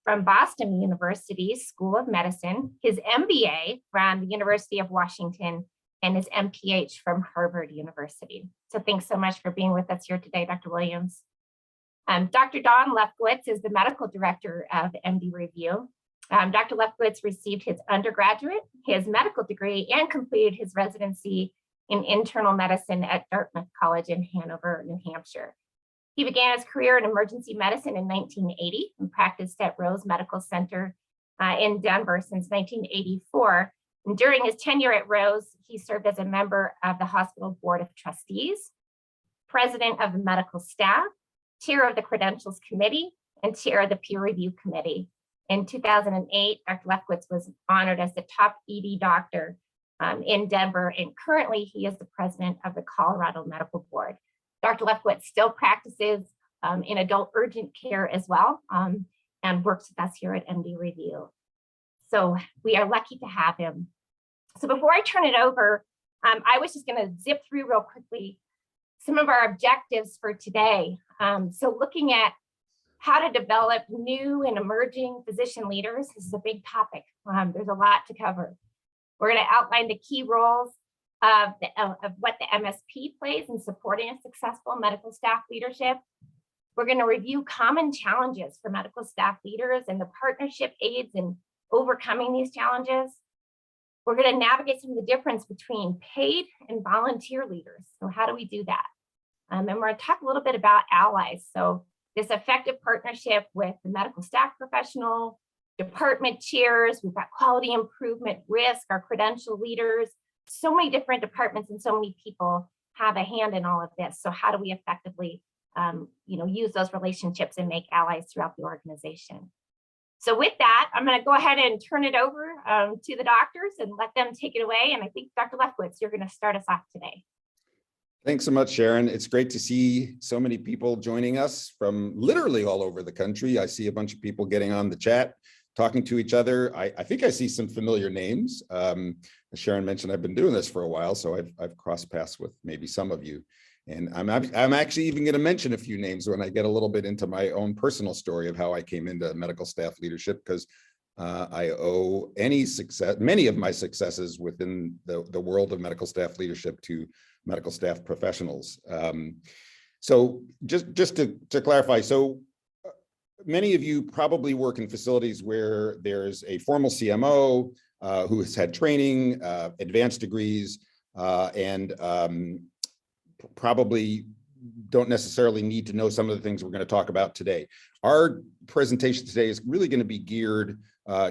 from Boston University School of Medicine, his MBA from the University of Washington, and his MPH from Harvard University. So thanks so much for being with us here today, Dr. Williams. Dr. Don Lefkowitz is the medical director of MD Review. Dr. Lefkowitz received his undergraduate, his medical degree, and completed his residency in internal medicine at Dartmouth College in Hanover, New Hampshire. He began his career in emergency medicine in 1980 and practiced at Rose Medical Center in Denver since 1984. And during his tenure at Rose, he served as a member of the hospital board of trustees, president of the medical staff, chair of the credentials committee, and chair of the peer review committee. In 2008, Dr. Lefkowitz was honored as the top ED doctor in Denver, and currently he is the president of the Colorado Medical Board. Dr. Lefkowitz still practices in adult urgent care as well, and works with us here at MD Review. So we are lucky to have him. So before I turn it over, I was just going to zip through real quickly some of our objectives for today. So looking at how to develop new and emerging physician leaders, this is a big topic. There's a lot to cover. We're going to outline the key roles of what the MSP plays in supporting a successful medical staff leadership. We're going to review common challenges for medical staff leaders and the partnership aids in overcoming these challenges. We're going to navigate some of the difference between paid and volunteer leaders. So how do we do that? And we're going to talk a little bit about allies. So this effective partnership with the medical staff professional, department chairs, we've got quality improvement, risk, our credential leaders, so many different departments and so many people have a hand in all of this. So how do we effectively use those relationships and make allies throughout the organization? So with that, I'm going to go ahead and turn it over to the doctors and let them take it away. And I think Dr. Lefkowitz, you're going to start us off today. Thanks so much, Sharon. It's great to see so many people joining us from literally all over the country. I see a bunch of people getting on the chat, talking to each other. I think I see some familiar names. As Sharon mentioned, I've been doing this for a while, so I've crossed paths with maybe some of you. And I'm actually even going to mention a few names when I get a little bit into my own personal story of how I came into medical staff leadership, because I owe many of my successes within the world of medical staff leadership to medical staff professionals. So just to clarify, so many of you probably work in facilities where there's a formal CMO who has had training, advanced degrees, and probably don't necessarily need to know some of the things we're going to talk about today. Our presentation today is really going to be geared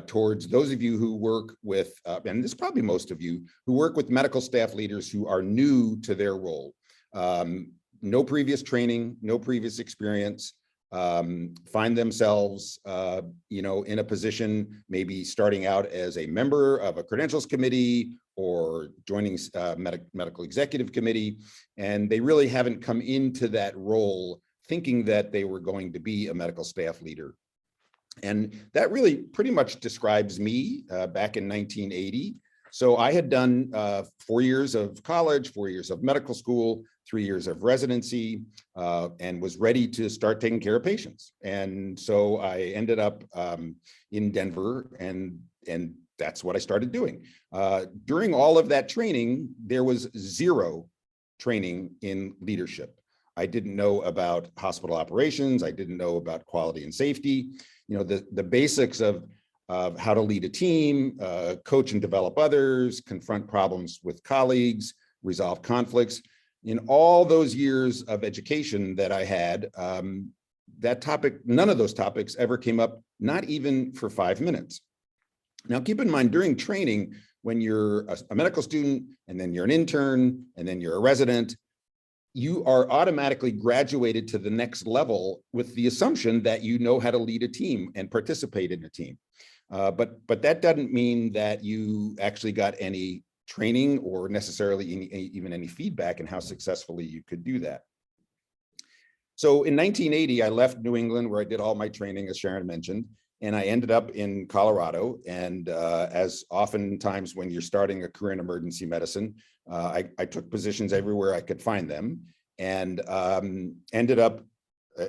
towards those of you who work with, and this is probably most of you, who work with medical staff leaders who are new to their role. No previous training, no previous experience, find themselves in a position, maybe starting out as a member of a credentials committee or joining medical executive committee, and they really haven't come into that role thinking that they were going to be a medical staff leader. And that really pretty much describes me back in 1980. So I had done 4 years of college, 4 years of medical school, 3 years of residency, and was ready to start taking care of patients. And so I ended up in Denver, and that's what I started doing. During all of that training, there was zero training in leadership. I didn't know about hospital operations. I didn't know about quality and safety. The basics of how to lead a team, coach and develop others, confront problems with colleagues, resolve conflicts. In all those years of education that I had, that topic, none of those topics ever came up, not even for 5 minutes. Now, keep in mind, during training, when you're a medical student, and then you're an intern, and then you're a resident, you are automatically graduated to the next level with the assumption that you know how to lead a team and participate in a team. But that doesn't mean that you actually got any training or necessarily even any feedback in how successfully you could do that. So in 1980, I left New England, where I did all my training, as Sharon mentioned, and I ended up in Colorado. And as oftentimes when you're starting a career in emergency medicine, I took positions everywhere I could find them, and ended up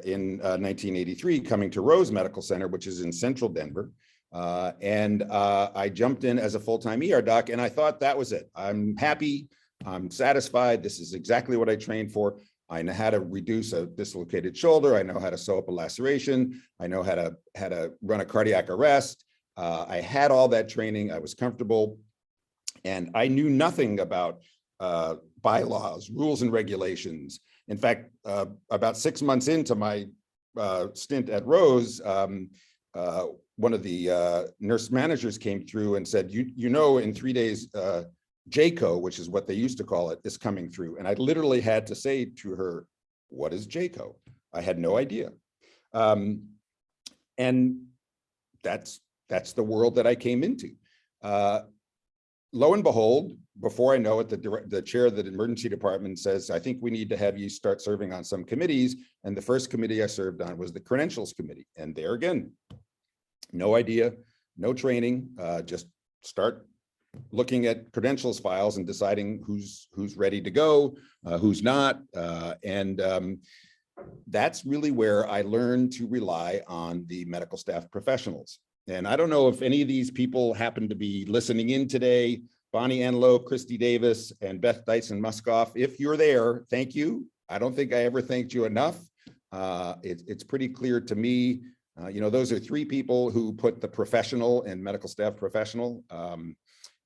in 1983, coming to Rose Medical Center, which is in central Denver. I jumped in as a full-time ER doc, and I thought that was it. I'm happy, I'm satisfied. This is exactly what I trained for. I know how to reduce a dislocated shoulder. I know how to sew up a laceration. I know how to run a cardiac arrest. I had all that training. I was comfortable, and I knew nothing about bylaws, rules, and regulations. In fact, about 6 months into my stint at Rose, one of the nurse managers came through and said, you know, in 3 days, JCO, which is what they used to call it, is coming through. And I literally had to say to her, what is JCO? I had no idea. And that's the world that I came into. Lo and behold, before I know it, the chair of the emergency department says, I think we need to have you start serving on some committees. And the first committee I served on was the credentials committee. And there again, no idea, no training, just start looking at credentials files and deciding who's ready to go, who's not. That's really where I learned to rely on the medical staff professionals. And I don't know if any of these people happen to be listening in today, Bonnie Antelope, Christy Davis, and Beth Dyson-Muskoff. If you're there, thank you. I don't think I ever thanked you enough. It's pretty clear to me, you know, those are three people who put the professional and medical staff professional.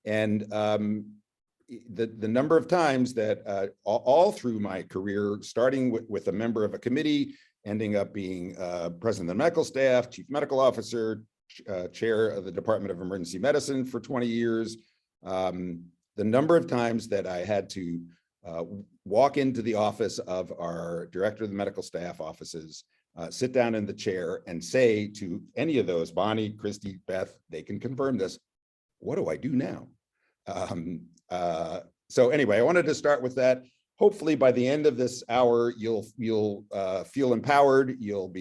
The number of times that all through my career, starting with a member of a committee, ending up being president of the medical staff, chief medical officer, chair of the Department of Emergency Medicine for 20 years, the number of times that I had to walk into the office of our director of the medical staff offices, sit down in the chair and say to any of those, Bonnie, Christy, Beth, they can confirm this, what do I do now? So anyway, I wanted to start with that. Hopefully by the end of this hour, you'll feel empowered. You'll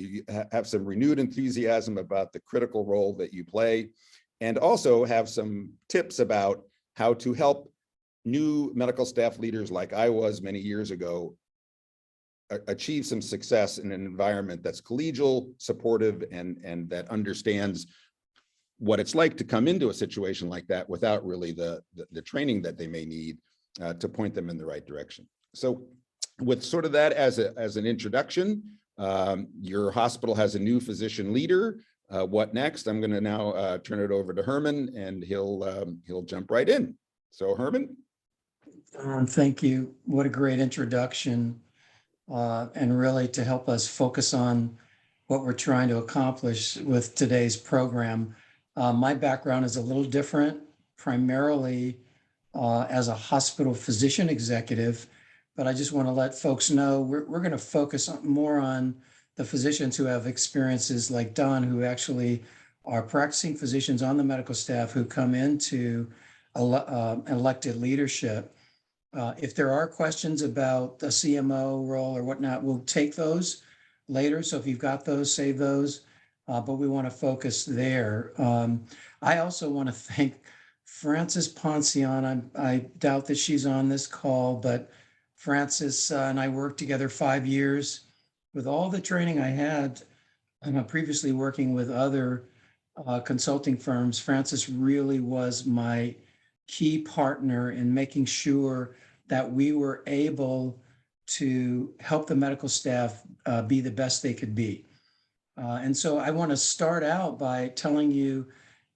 have some renewed enthusiasm about the critical role that you play, and also have some tips about how to help new medical staff leaders like I was many years ago achieve some success in an environment that's collegial, supportive, and that understands what it's like to come into a situation like that without really the training that they may need to point them in the right direction. So with sort of that as an introduction, your hospital has a new physician leader. What next? I'm going to now turn it over to Herman, and he'll jump right in. So Herman. Thank you. What a great introduction, and really to help us focus on what we're trying to accomplish with today's program. My background is a little different, primarily as a hospital physician executive, but I just want to let folks know we're going to focus more on the physicians who have experiences like Don, who actually are practicing physicians on the medical staff who come into elected leadership. If there are questions about the CMO role or whatnot, we'll take those later. So if you've got those, save those. But we want to focus there. I also want to thank Frances Poncion. I doubt that she's on this call, but Frances and I worked together 5 years. With all the training I had, previously working with other consulting firms, Frances really was my key partner in making sure that we were able to help the medical staff be the best they could be. And so I want to start out by telling you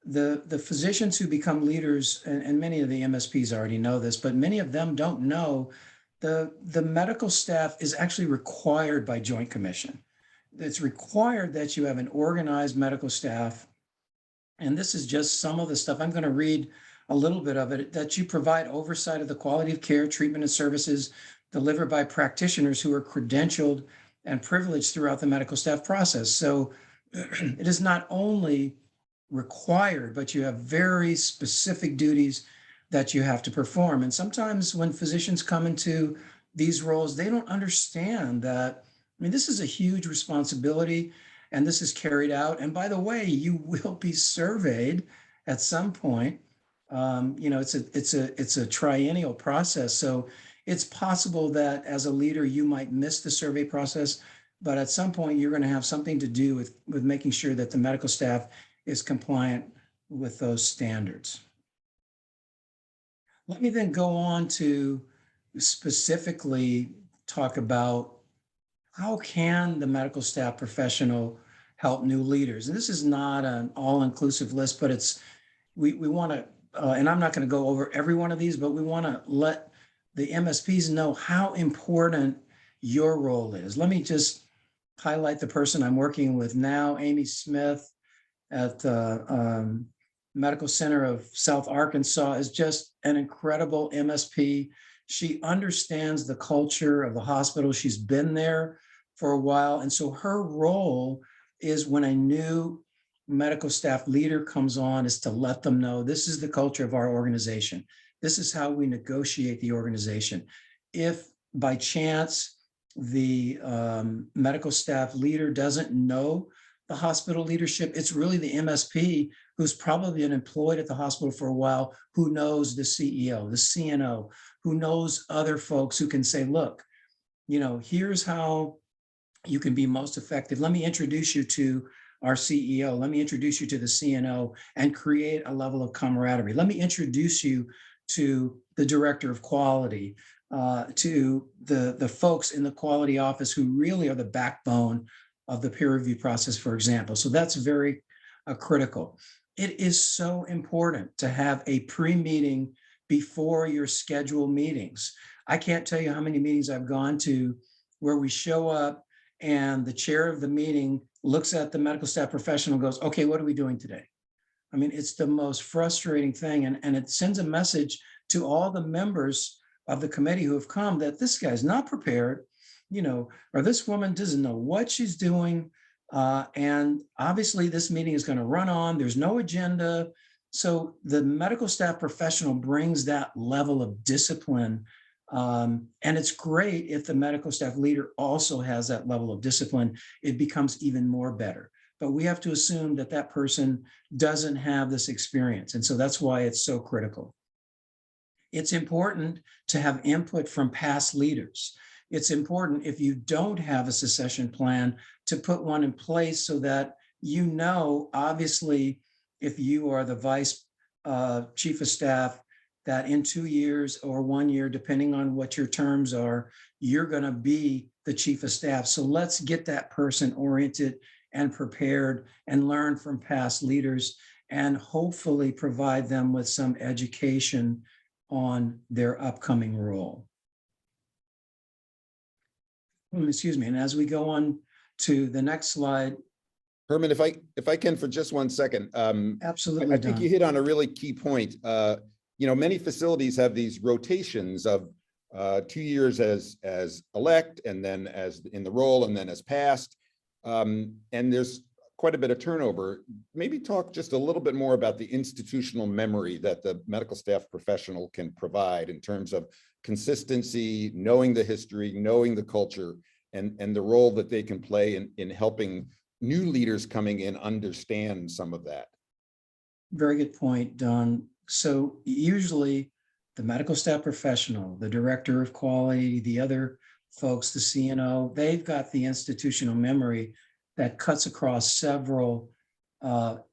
the physicians who become leaders, and many of the MSPs already know this, but many of them don't know the medical staff is actually required by Joint Commission. It's required that you have an organized medical staff. And this is just some of the stuff. I'm going to read a little bit of it, that you provide oversight of the quality of care, treatment, and services delivered by practitioners who are credentialed and privileged throughout the medical staff process. So it is not only required, but you have very specific duties that you have to perform. And sometimes when physicians come into these roles, they don't understand that, I mean, this is a huge responsibility and this is carried out. And by the way, you will be surveyed at some point. You know, it's a triennial process. So it's possible that as a leader, you might miss the survey process, but at some point you're going to have something to do with making sure that the medical staff is compliant with those standards. Let me then go on to specifically talk about how can the medical staff professional help new leaders? And this is not an all-inclusive list, but we want to, and I'm not going to go over every one of these, but we want to let the MSPs know how important your role is. Let me just highlight the person I'm working with now, Amy Smith at the Medical Center of South Arkansas, is just an incredible MSP. She understands the culture of the hospital. She's been there for a while. And so her role is, when a new medical staff leader comes on, is to let them know this is the culture of our organization. This is how we negotiate the organization. If by chance the medical staff leader doesn't know the hospital leadership, it's really the MSP, who's probably been employed at the hospital for a while, who knows the CEO, the CNO, who knows other folks who can say, look, here's how you can be most effective. Let me introduce you to our CEO. Let me introduce you to the CNO and create a level of camaraderie. Let me introduce you to the director of quality, to the folks in the quality office who really are the backbone of the peer review process, for example. So that's very critical. It is so important to have a pre-meeting before your scheduled meetings. I can't tell you how many meetings I've gone to where we show up and the chair of the meeting looks at the medical staff professional and goes, okay, what are we doing today? I mean, it's the most frustrating thing. And it sends a message to all the members of the committee who have come that this guy's not prepared, or this woman doesn't know what she's doing. And obviously this meeting is going to run on. There's no agenda. So the medical staff professional brings that level of discipline. And it's great if the medical staff leader also has that level of discipline. It becomes even more better. But we have to assume that that person doesn't have this experience. And so that's why it's so critical. It's important to have input from past leaders. It's important, if you don't have a succession plan, to put one in place so that obviously, if you are the vice chief of staff, that in 2 years or 1 year, depending on what your terms are, you're going to be the chief of staff. So let's get that person oriented and prepared and learn from past leaders, and hopefully provide them with some education on their upcoming role. Excuse me. And as we go on to the next slide. Herman, if I can for just 1 second. Absolutely. I think you hit on a really key point. Many facilities have these rotations of 2 years as elect, and then as in the role, and then as past. And there's quite a bit of turnover. Maybe talk just a little bit more about the institutional memory that the medical staff professional can provide in terms of consistency, knowing the history, knowing the culture, and the role that they can play in helping new leaders coming in understand some of that. Very good point, Don. So usually the medical staff professional, the director of quality, the other folks, the CNO, they've got the institutional memory that cuts across several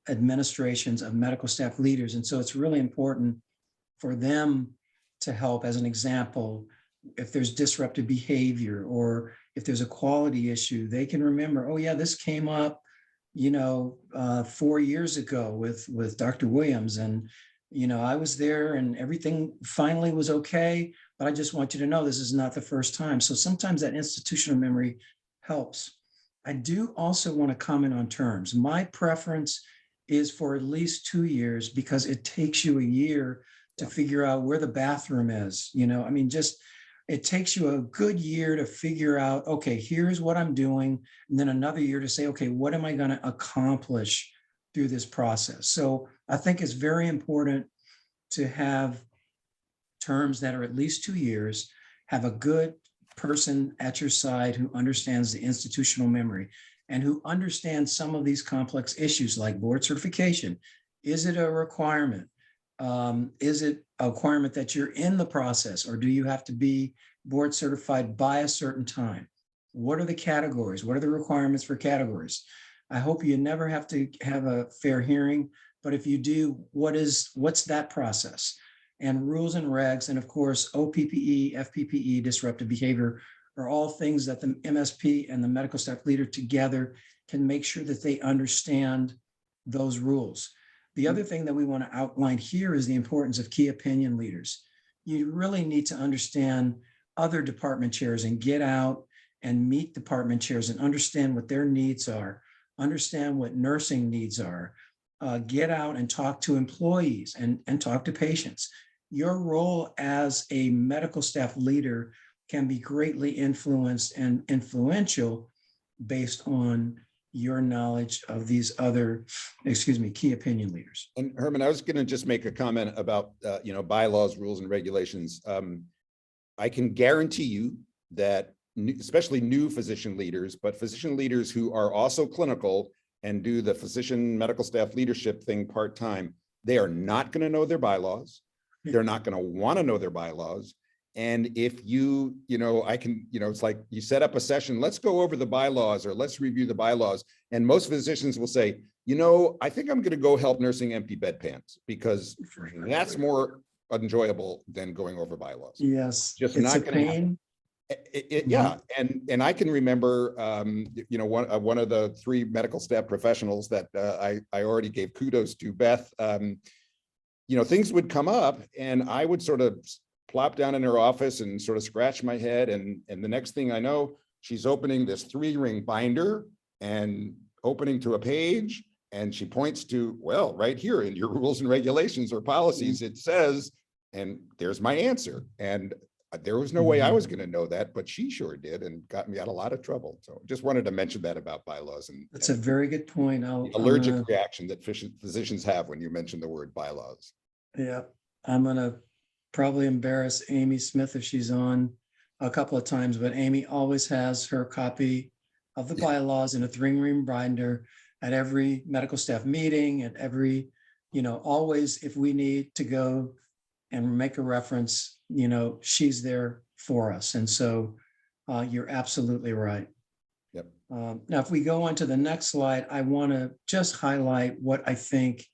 administrations of medical staff leaders. And so it's really important for them to help. As an example, if there's disruptive behavior or if there's a quality issue, they can remember, oh yeah, this came up, 4 years ago with Dr. Williams, and I was there and everything finally was okay, but I just want you to know this is not the first time. So sometimes that institutional memory helps. I do also want to comment on terms. My preference is for at least 2 years, because it takes you a year to figure out where the bathroom is. It takes you a good year to figure out, okay, here's what I'm doing. And then another year to say, okay, what am I going to accomplish through this process? So I think it's very important to have terms that are at least 2 years, have a good person at your side who understands the institutional memory and who understands some of these complex issues like board certification. Is it a requirement? Is it a requirement that you're in the process, or do you have to be board certified by a certain time? What are the categories? What are the requirements for categories? I hope you never have to have a fair hearing, but if you do, what's that process? And rules and regs, and of course, OPPE, FPPE, disruptive behavior, are all things that the MSP and the medical staff leader together can make sure that they understand those rules. The other thing that we want to outline here is the importance of key opinion leaders. You really need to understand other department chairs and get out and meet department chairs and understand what their needs are, understand what nursing needs are, get out and talk to employees and talk to patients. Your role as a medical staff leader can be greatly influenced and influential based on your knowledge of these other, key opinion leaders. And Herman, I was going to just make a comment about, bylaws, rules and regulations. I can guarantee you that especially new physician leaders, but physician leaders who are also clinical and do the physician medical staff leadership thing part-time, they are not going to know their bylaws. They're not going to want to know their bylaws. And if it's like you set up a session, let's go over the bylaws or let's review the bylaws. And most physicians will say, I think I'm going to go help nursing empty bedpans because that's more enjoyable than going over bylaws. Yes, Just it's not a going to happen. pain. Yeah, and I can remember, one of the 3 medical staff professionals that I already gave kudos to, Beth. Things would come up, and I would sort of plop down in her office and sort of scratch my head, and the next thing I know, she's opening this 3-ring binder and opening to a page, and she points to, well, right here in your rules and regulations or policies, it says, and there's my answer. And there was no way I was going to know that, but she sure did, and got me out a lot of trouble. So just wanted to mention that about bylaws. And that's a very good point. The allergic reaction that physicians have when you mention the word bylaws. Yeah, I'm going to probably embarrass Amy Smith if she's on a couple of times, but Amy always has her copy of the bylaws in a 3-ring binder at every medical staff meeting, at every, always if we need to go and make a reference, she's there for us. And so you're absolutely right. Yep. Now, if we go on to the next slide, I want to just highlight what I think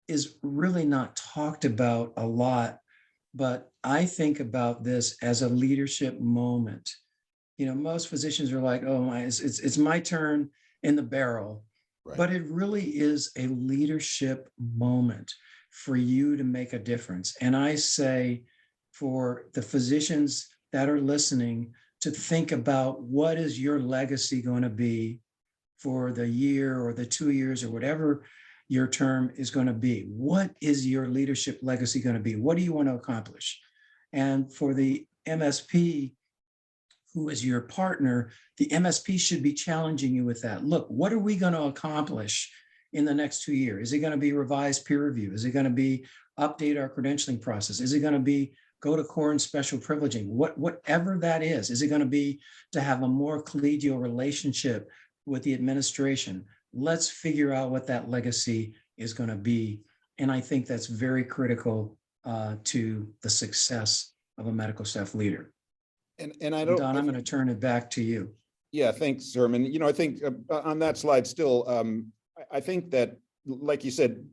is really not talked about a lot, but I think about this as a leadership moment. Most physicians are like, oh my, it's my turn in the barrel, right. But it really is a leadership moment for you to make a difference. And I say for the physicians that are listening to think about what is your legacy going to be for the year or the 2 years or whatever your term is going to be. What is your leadership legacy going to be? What do you want to accomplish? And for the MSP, who is your partner, the MSP should be challenging you with that. Look, what are we going to accomplish in the next 2 years? Is it going to be revised peer review? Is it going to be update our credentialing process? Is it going to be go to core and special privileging? Whatever that is it going to be to have a more collegial relationship with the administration? Let's figure out what that legacy is going to be. And I think that's very critical to the success of a medical staff leader. And I don't, Don, I'm going to turn it back to you. Yeah, thanks, Herman. I think on that slide still, I think that, like you said,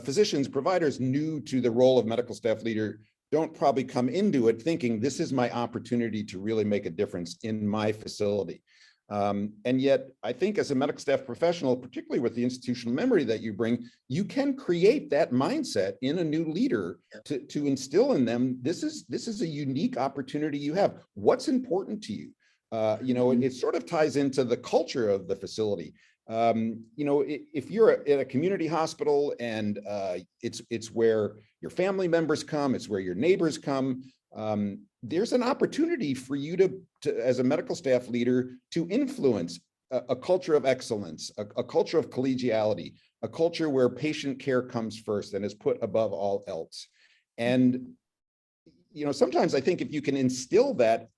physicians, providers new to the role of medical staff leader don't probably come into it thinking this is my opportunity to really make a difference in my facility. And yet, I think as a medical staff professional, particularly with the institutional memory that you bring, you can create that mindset in a new leader to instill in them, this is a unique opportunity you have. What's important to you? It sort of ties into the culture of the facility. If you're at a community hospital and it's where your family members come, it's where your neighbors come, there's an opportunity for you to as a medical staff leader to influence a culture of excellence, a culture of collegiality, a culture where patient care comes first and is put above all else. And sometimes I think if you can instill that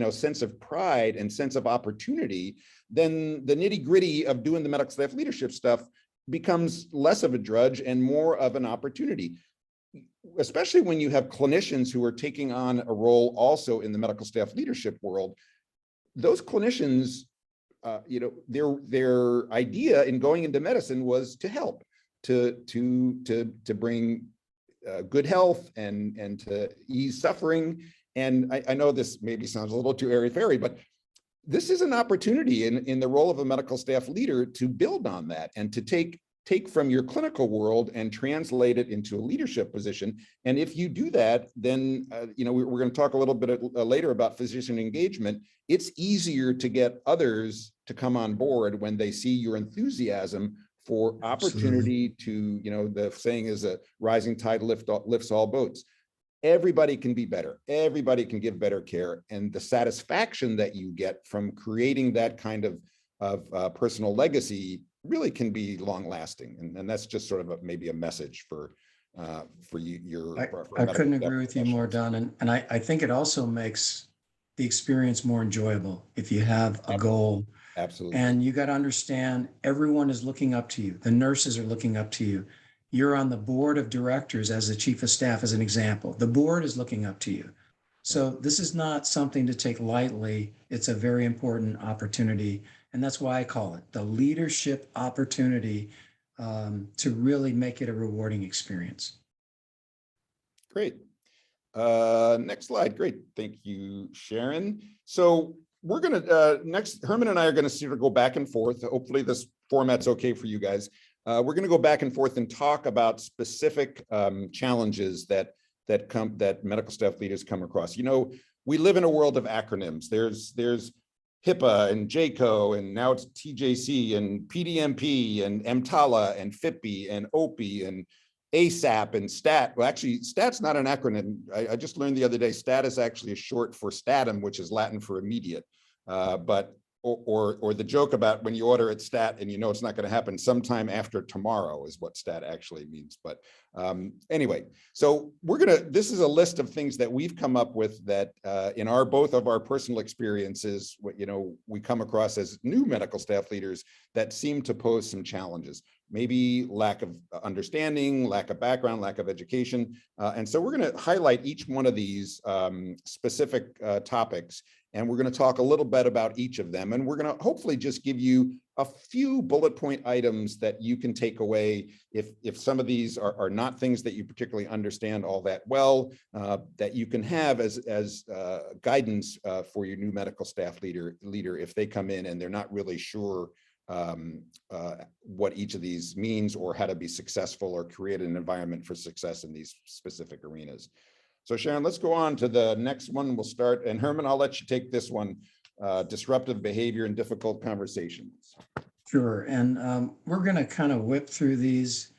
sense of pride and sense of opportunity, then the nitty-gritty of doing the medical staff leadership stuff becomes less of a drudge and more of an opportunity. especially when you have clinicians who are taking on a role also in the medical staff leadership world, those clinicians, their idea in going into medicine was to help, to bring good health and to ease suffering. And I know this maybe sounds a little too airy-fairy, but this is an opportunity in the role of a medical staff leader to build on that and to take from your clinical world and translate it into a leadership position. And if you do that, then, we're going to talk a little bit later about physician engagement. It's easier to get others to come on board when they see your enthusiasm for opportunity to, the saying is a rising tide lifts all boats. Everybody can be better. Everybody can give better care. And the satisfaction that you get from creating that kind of personal legacy really can be long lasting. And that's just sort of maybe a message for you. I couldn't agree with you more, Don. And I think it also makes the experience more enjoyable if you have a goal. Absolutely. And you got to understand, everyone is looking up to you. The nurses are looking up to you. You're on the board of directors as the chief of staff, as an example. The board is looking up to you. So this is not something to take lightly. It's a very important opportunity. And that's why I call it the leadership opportunity, to really make it a rewarding experience. Great. Next slide. Great. Thank you, Sharon. So we're going to, next, Herman and I are going to sort of go back and forth. Hopefully this format's okay for you guys. We're going to go back and forth and talk about specific challenges that medical staff leaders come across. We live in a world of acronyms. There's HIPAA and JCO, and now it's TJC and PDMP and EMTALA and FIPI and OPI and ASAP and STAT. Well, actually, STAT's not an acronym. I just learned the other day, STAT is actually a short for STATUM, which is Latin for immediate. Or the joke about when you order it STAT and it's not going to happen sometime after tomorrow is what STAT actually means. But anyway, so this is a list of things that we've come up with that in both of our personal experiences, we come across as new medical staff leaders that seem to pose some challenges. Maybe lack of understanding, lack of background, lack of education. And so we're going to highlight each one of these specific topics. And we're going to talk a little bit about each of them. And we're going to hopefully just give you a few bullet point items that you can take away if some of these are not things that you particularly understand all that well, that you can have as guidance for your new medical staff leader if they come in and they're not really sure what each of these means or how to be successful or create an environment for success in these specific arenas. So Sharon, let's go on to the next one. We'll start, and Herman, I'll let you take this one, disruptive behavior and difficult conversations. Sure, and we're going to kind of whip through these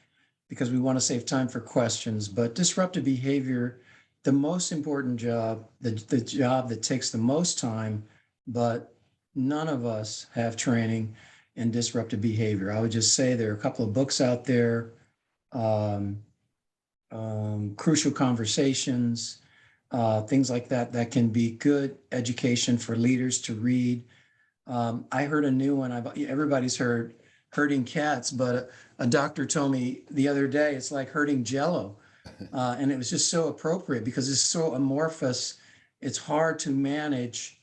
because we want to save time for questions, but disruptive behavior, the most important job, the job that takes the most time, but none of us have training in disruptive behavior. I would just say there are a couple of books out there, Crucial Conversations, things like that can be good education for leaders to read. I heard a new one. Everybody's heard herding cats, but a doctor told me the other day it's like herding Jello, and it was just so appropriate because it's so amorphous. It's hard to manage.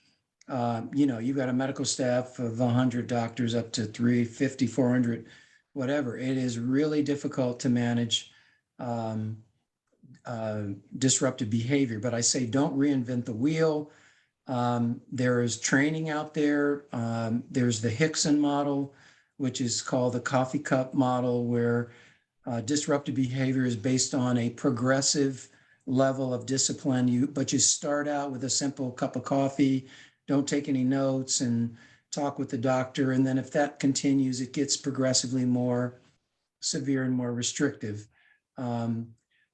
You've got a medical staff of 100 doctors up to 350, 400, whatever. It is really difficult to manage disruptive behavior, but I say don't reinvent the wheel. There is training out there. There's the Hickson model, which is called the coffee cup model, where disruptive behavior is based on a progressive level of discipline. But you start out with a simple cup of coffee, don't take any notes, and talk with the doctor. And then if that continues, it gets progressively more severe and more restrictive.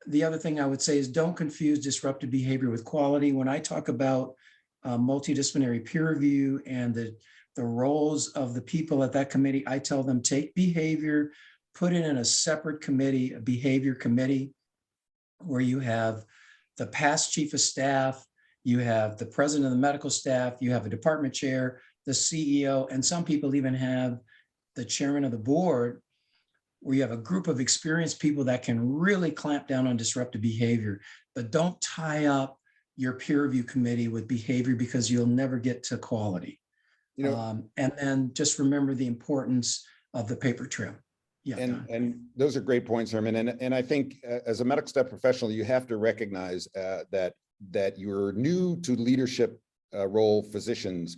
The other thing I would say is don't confuse disruptive behavior with quality. When I talk about multidisciplinary peer review and the roles of the people at that committee, I tell them take behavior, put it in a separate committee, a behavior committee, where you have the past chief of staff, you have the president of the medical staff, you have a department chair, the CEO, and some people even have the chairman of the board where you have a group of experienced people that can really clamp down on disruptive behavior, but don't tie up your peer review committee with behavior because you'll never get to quality. You know, And then just remember the importance of the paper trail. Yeah, Don. and those are great points, Herman. And I think as a medical staff professional, you have to recognize that you're new to leadership role physicians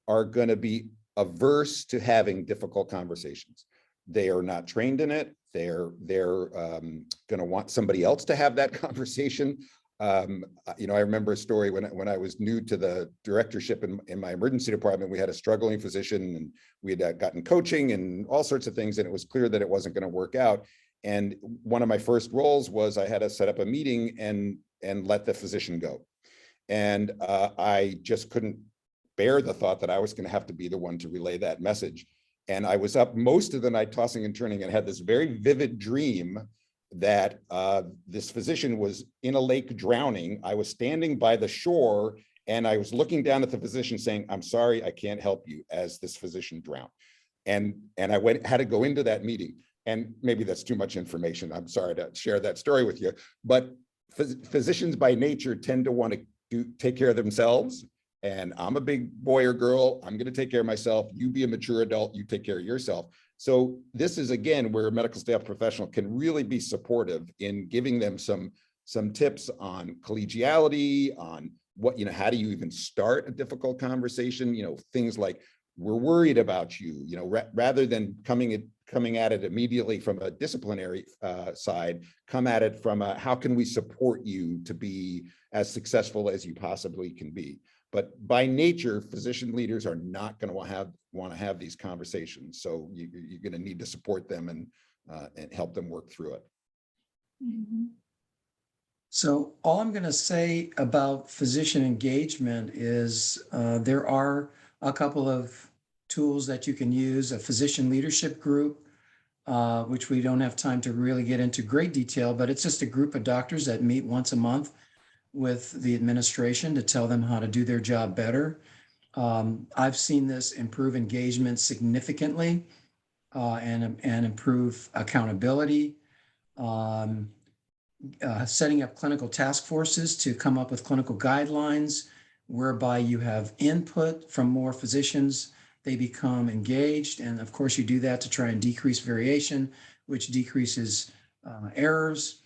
are going to be averse to having difficult conversations. They are not trained in it. They're going to want somebody else to have that conversation. You know, I remember a story when I was new to the directorship in my emergency department. We had a struggling physician, and we had gotten coaching and all sorts of things, and it was clear that it wasn't going to work out. And one of my first roles was I had to set up a meeting and let the physician go. And I just couldn't bear the thought that I was going to have to be the one to relay that message. And I was up most of the night tossing and turning and had this very vivid dream that this physician was in a lake drowning. I was standing by the shore and I was looking down at the physician saying, "I'm sorry, I can't help you," as this physician drowned. And I had to go into that meeting. And maybe that's too much information. I'm sorry to share that story with you, but physicians by nature tend to want to take care of themselves. And I'm a big boy or girl. I'm going to take care of myself. You be a mature adult. You take care of yourself. So this is, again, where a medical staff professional can really be supportive in giving them some tips on collegiality, on what, you know, how do you even start a difficult conversation? You know, things like, "We're worried about you," you know, rather than coming at it immediately from a disciplinary side, come at it from a, how can we support you to be as successful as you possibly can be? But by nature, physician leaders are not going to want to have these conversations. So you're going to need to support them and help them work through it. Mm-hmm. So all I'm going to say about physician engagement is there are a couple of tools that you can use. A physician leadership group, which we don't have time to really get into great detail, but it's just a group of doctors that meet once a month with the administration to tell them how to do their job better. I've seen this improve engagement significantly and improve accountability. Setting up clinical task forces to come up with clinical guidelines whereby you have input from more physicians, they become engaged. And of course, you do that to try and decrease variation, which decreases errors.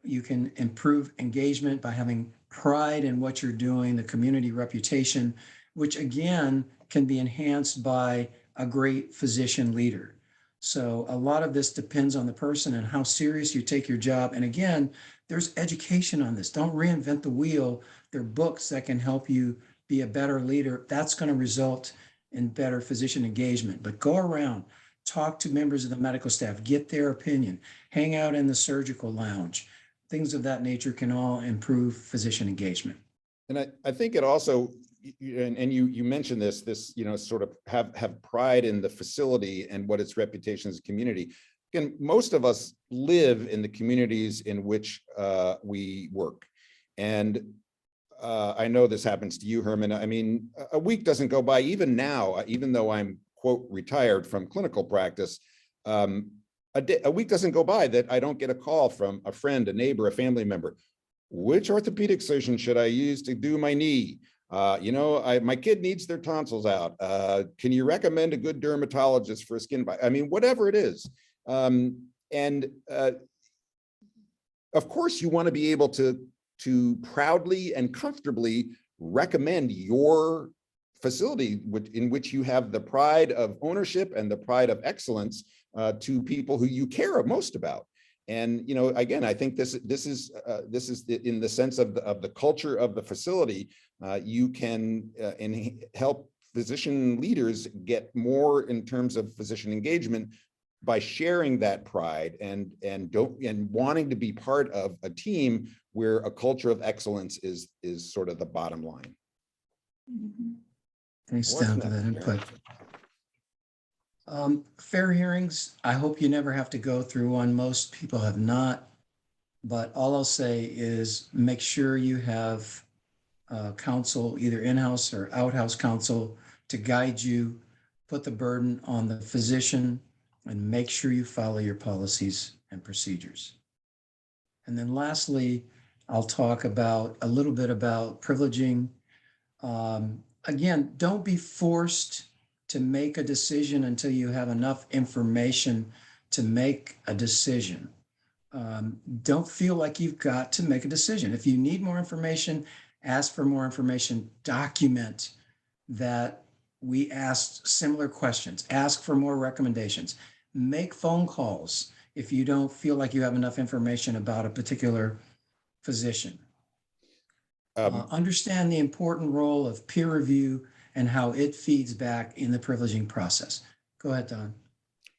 You can improve engagement by having pride in what you're doing, the community reputation, which again can be enhanced by a great physician leader. So a lot of this depends on the person and how serious you take your job. And again, there's education on this. Don't reinvent the wheel. There are books that can help you be a better leader. That's going to result in better physician engagement. But go around, talk to members of the medical staff, get their opinion, hang out in the surgical lounge. Things of that nature can all improve physician engagement. And I think it also, and you mentioned this, you know, sort of have pride in the facility and what its reputation as a community. Again, most of us live in the communities in which we work. And I know this happens to you, Herman. I mean, a week doesn't go by, even now, even though I'm, quote, retired from clinical practice, a week doesn't go by that I don't get a call from a friend, a neighbor, a family member. "Which orthopedic surgeon should I use to do my knee? You know, my kid needs their tonsils out. Can you recommend a good dermatologist for a skin biopsy?" I mean, whatever it is. Of course, you want to be able to proudly and comfortably recommend your facility in which you have the pride of ownership and the pride of excellence to people who you care most about. And, you know, again, I think this is in the sense of the culture of the facility. You can help physician leaders get more in terms of physician engagement by sharing that pride and wanting to be part of a team where a culture of excellence is sort of the bottom line. Thanks, Don, for that input. Fair hearings, I hope you never have to go through one. Most people have not, but all I'll say is make sure you have counsel, either in-house or out-house counsel, to guide you, put the burden on the physician and make sure you follow your policies and procedures. And then lastly, I'll talk about a little bit about privileging. Again, don't be forced to make a decision until you have enough information to make a decision. Don't feel like you've got to make a decision. If you need more information, ask for more information, document that we asked similar questions, ask for more recommendations, make phone calls if you don't feel like you have enough information about a particular physician. Understand the important role of peer review and how it feeds back in the privileging process. Go ahead, Don.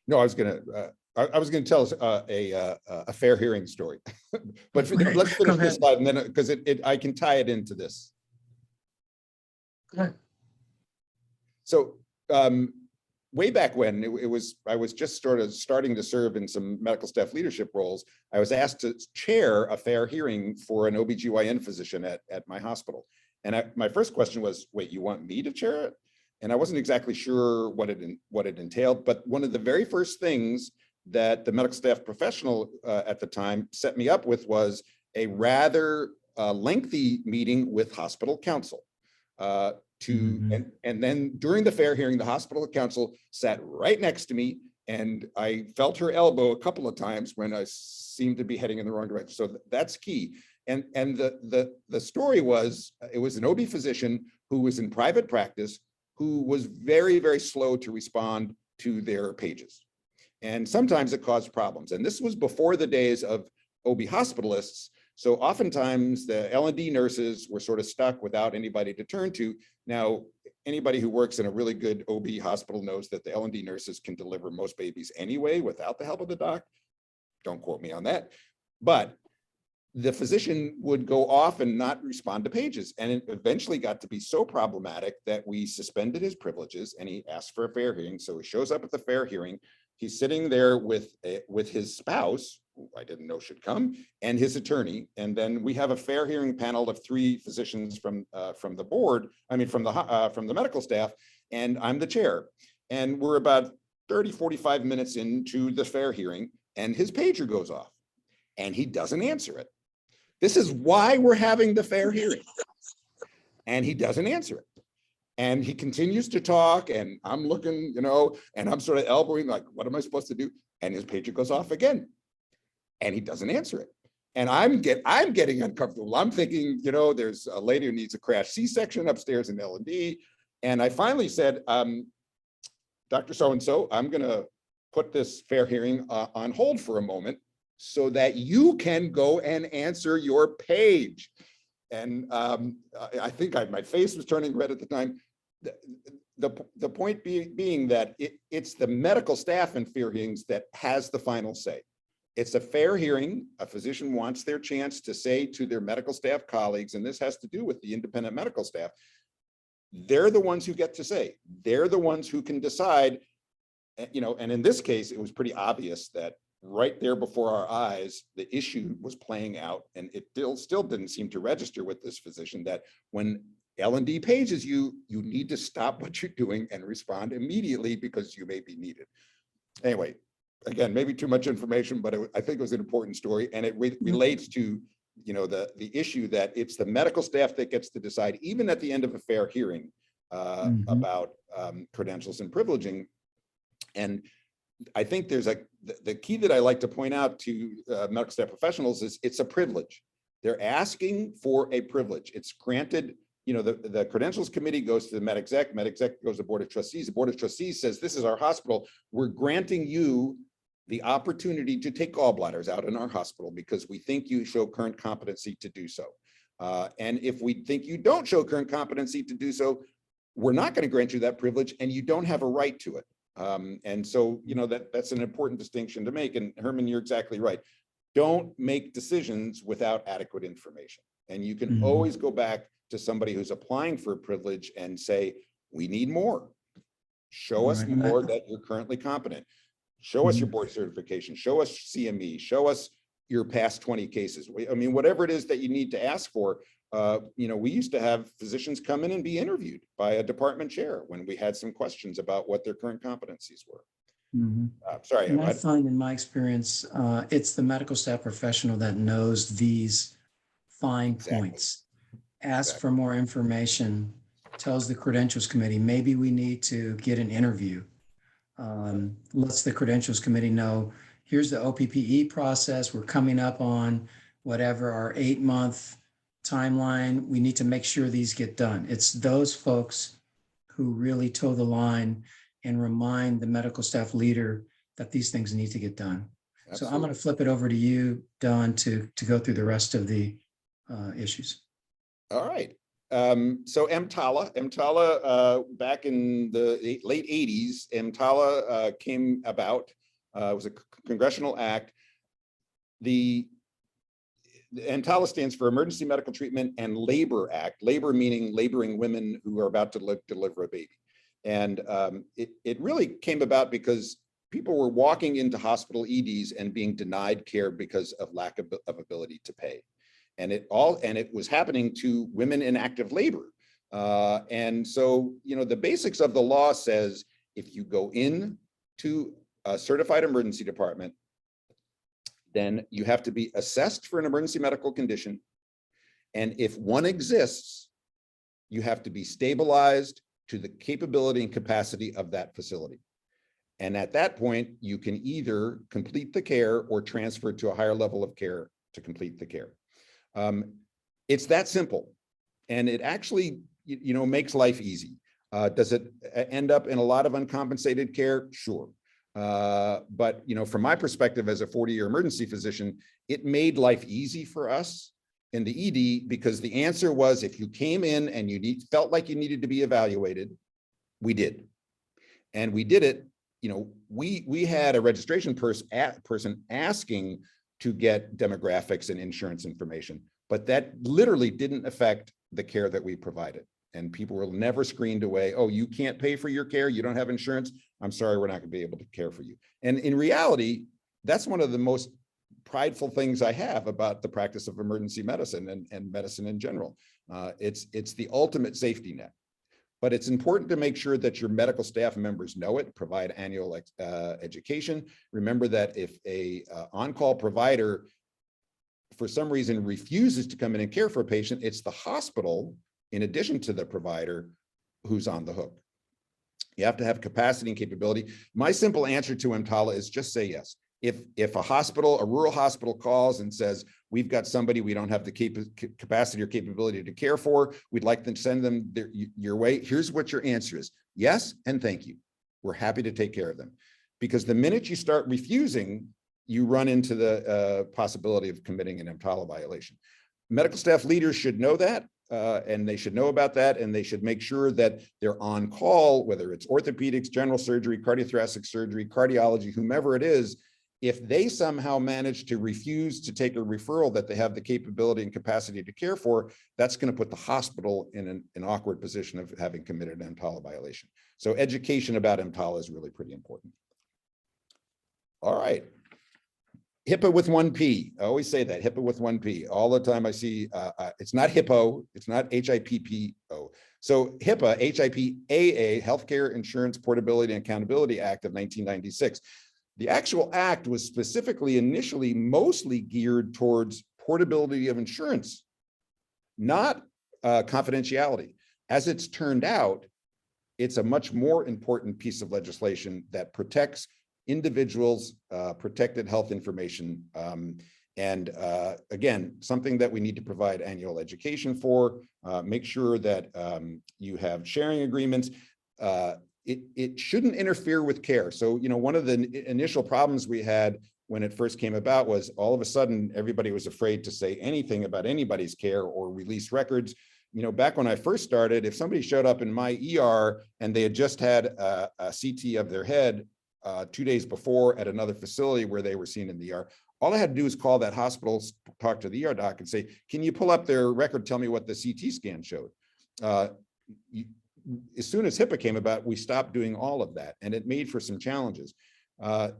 No, I was going to tell us a fair hearing story, but Okay, let's go finish this ahead. slide, and then because I can tie it into this. Go ahead. So way back when I was just starting to serve in some medical staff leadership roles, I was asked to chair a fair hearing for an OBGYN physician at my hospital. And my first question was, wait, you want me to chair it? And I wasn't exactly sure what it entailed, but one of the very first things that the medical staff professional at the time set me up with was a rather lengthy meeting with hospital counsel. And then during the fair hearing, the hospital counsel sat right next to me, and I felt her elbow a couple of times when I seemed to be heading in the wrong direction. So that's key. And the story was, it was an OB physician who was in private practice, who was very, very slow to respond to their pages. And sometimes it caused problems. And this was before the days of OB hospitalists. So oftentimes the L&D nurses were sort of stuck without anybody to turn to. Now, anybody who works in a really good OB hospital knows that the L&D nurses can deliver most babies anyway without the help of the doc. Don't quote me on that. But the physician would go off and not respond to pages. And it eventually got to be so problematic that we suspended his privileges, and he asked for a fair hearing. So he shows up at the fair hearing. He's sitting there with his spouse, who I didn't know should come, and his attorney. And then we have a fair hearing panel of 3 physicians from the board, from the medical staff, and I'm the chair. And we're about 30, 45 minutes into the fair hearing, and his pager goes off, and he doesn't answer it. This is why we're having the fair hearing. And he doesn't answer it. And he continues to talk, and I'm looking, and I'm sort of elbowing, like, what am I supposed to do? And his pager goes off again, and he doesn't answer it. And I'm getting uncomfortable. I'm thinking, there's a lady who needs a crash C-section upstairs in L&D. And I finally said, Dr. So-and-so, I'm going to put this fair hearing on hold for a moment so that you can go and answer your page. And I think my face was turning red at the time. The point being that it's the medical staff in fair hearings that has the final say. It's a fair hearing. A physician wants their chance to say to their medical staff colleagues, and this has to do with the independent medical staff, they're the ones who get to say. They're the ones who can decide, and in this case, it was pretty obvious that right there before our eyes, the issue was playing out, and it still didn't seem to register with this physician that when L&D pages you need to stop what you're doing and respond immediately because you may be needed. Anyway, again, maybe too much information, but I think it was an important story, and it relates to the issue that it's the medical staff that gets to decide, even at the end of a fair hearing, about credentials and privileging. And I think there's the key that I like to point out to medical staff professionals is it's a privilege. They're asking for a privilege. It's granted, the credentials committee goes to the med exec goes to the board of trustees. The board of trustees says, this is our hospital. We're granting you the opportunity to take gallbladders out in our hospital because we think you show current competency to do so. And if we think you don't show current competency to do so, we're not going to grant you that privilege, and you don't have a right to it. And so, that's an important distinction to make. And Herman, you're exactly right. Don't make decisions without adequate information. And you can always go back to somebody who's applying for a privilege and say, we need more. Show us more that you're currently competent. Show us your board certification. Show us CME. Show us your past 20 cases. Whatever it is that you need to ask for. We used to have physicians come in and be interviewed by a department chair when we had some questions about what their current competencies were. Mhm. Sorry. And I find in my experience, it's the medical staff professional that knows these fine Exactly. points. Ask Exactly. for more information, tells the credentials committee, maybe we need to get an interview. Lets the credentials committee know, here's the OPPE process. We're coming up on whatever our 8-month timeline. We need to make sure these get done. It's those folks who really toe the line and remind the medical staff leader that these things need to get done. So I'm going to flip it over to you, Don, to go through the rest of the issues. All right. So EMTALA, back in the late 80s, EMTALA came about. It was a congressional act. The EMTALA stands for Emergency Medical Treatment and Labor Act. Labor meaning laboring women who are about to deliver a baby. And it really came about because people were walking into hospital EDs and being denied care because of lack of ability to pay. And it was happening to women in active labor. And so, the basics of the law says, if you go in to a certified emergency department, then you have to be assessed for an emergency medical condition. And if one exists, you have to be stabilized to the capability and capacity of that facility. And at that point, you can either complete the care or transfer to a higher level of care to complete the care. It's that simple, and it actually, makes life easy. Does it end up in a lot of uncompensated care? Sure. But, from my perspective as a 40-year emergency physician, it made life easy for us in the ED, because the answer was, if you came in and you felt like you needed to be evaluated, we did. And we did it. We had a registration person asking to get demographics and insurance information, but that literally didn't affect the care that we provided. And people were never screened away. Oh, you can't pay for your care. You don't have insurance. I'm sorry, we're not going to be able to care for you. And in reality, that's one of the most prideful things I have about the practice of emergency medicine and medicine in general. It's the ultimate safety net. But it's important to make sure that your medical staff members know it, provide annual education. Remember that if a on-call provider, for some reason, refuses to come in and care for a patient, it's the hospital, in addition to the provider, who's on the hook. You have to have capacity and capability. My simple answer to EMTALA is just say yes. If a rural hospital calls and says, we've got somebody we don't have the capacity or capability to care for, we'd like to send them your way, here's what your answer is. Yes, and thank you. We're happy to take care of them. Because the minute you start refusing, you run into the possibility of committing an EMTALA violation. Medical staff leaders should know that, and they should know about that, and they should make sure that they're on call, whether it's orthopedics, general surgery, cardiothoracic surgery, cardiology, whomever it is. If they somehow manage to refuse to take a referral that they have the capability and capacity to care for, that's going to put the hospital in an awkward position of having committed an EMTALA violation. So education about EMTALA is really pretty important. All right. HIPAA with 1P. I always say that, HIPAA with 1P. All the time I see, it's not HIPPO, it's not HIPPO. So HIPAA, HIPAA, Healthcare Insurance Portability and Accountability Act of 1996. The actual act was specifically initially mostly geared towards portability of insurance, not confidentiality. As it's turned out, it's a much more important piece of legislation that protects individuals' protected health information. And again, something that we need to provide annual education for, make sure that you have sharing agreements. It shouldn't interfere with care. So, one of the initial problems we had when it first came about was all of a sudden, everybody was afraid to say anything about anybody's care or release records. Back when I first started, if somebody showed up in my ER and they had just had a CT of their head 2 days before at another facility where they were seen in the ER, all I had to do is call that hospital, talk to the ER doc and say, can you pull up their record, tell me what the CT scan showed? As soon as HIPAA came about, we stopped doing all of that, and it made for some challenges.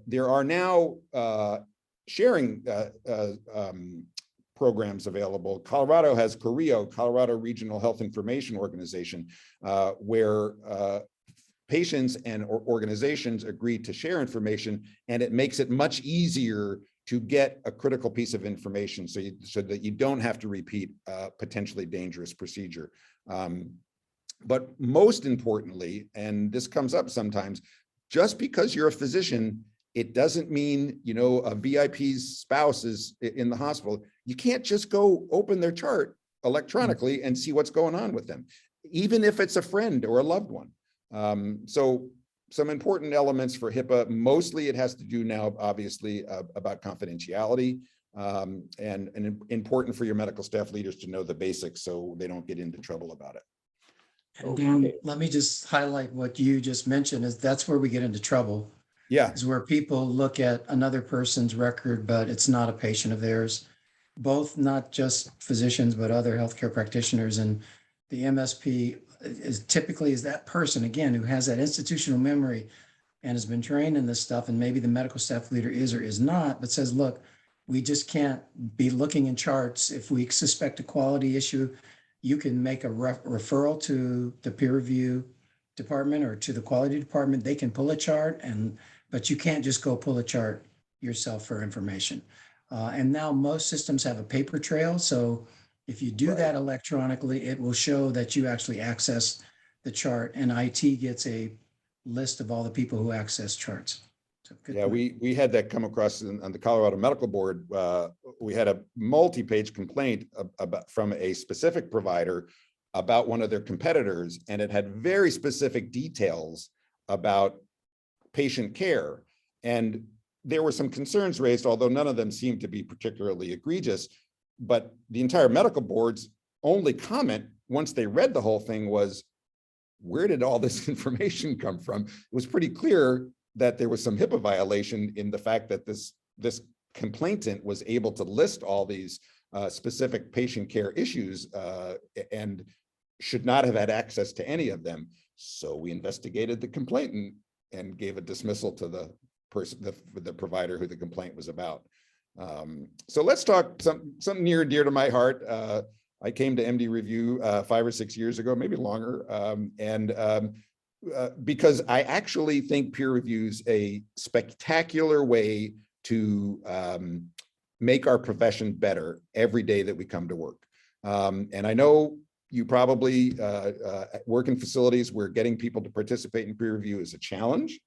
There are now sharing programs available. Colorado has COREO, Colorado Regional Health Information Organization, where patients and organizations agree to share information, and it makes it much easier to get a critical piece of information so that you don't have to repeat a potentially dangerous procedure. But most importantly, and this comes up sometimes, just because you're a physician, it doesn't mean, you know, a VIP's spouse is in the hospital. You can't just go open their chart electronically and see what's going on with them, even if it's a friend or a loved one. So some important elements for HIPAA, mostly it has to do now, obviously, about confidentiality, and important for your medical staff leaders to know the basics so they don't get into trouble about it. And Dan, let me just highlight what you just mentioned, is that's where we get into trouble. Yeah. Is where people look at another person's record, but it's not a patient of theirs. Both, not just physicians, but other healthcare practitioners. And the MSP is typically that person, again, who has that institutional memory and has been trained in this stuff. And maybe the medical staff leader is or is not, but says, look, we just can't be looking in charts. If we suspect a quality issue, you can make a referral to the peer review department or to the quality department. They can pull a chart, but you can't just go pull a chart yourself for information. And now most systems have a paper trail. So if you do that electronically, it will show that you actually access the chart, and IT gets a list of all the people who access charts. So yeah, we had that come across on the Colorado Medical Board. We had a multi-page complaint from a specific provider about one of their competitors, and it had very specific details about patient care. And there were some concerns raised, although none of them seemed to be particularly egregious. But the entire medical board's only comment, once they read the whole thing, was, where did all this information come from? It was pretty clear that there was some HIPAA violation in the fact that this complainant was able to list all these specific patient care issues and should not have had access to any of them. So we investigated the complainant and gave a dismissal to the person, the provider who the complaint was about. So let's talk something near and dear to my heart. I came to MD Review 5 or 6 years ago, maybe longer, because I actually think peer review's a spectacular way to make our profession better every day that we come to work. And I know you probably work in facilities where getting people to participate in peer review is a challenge.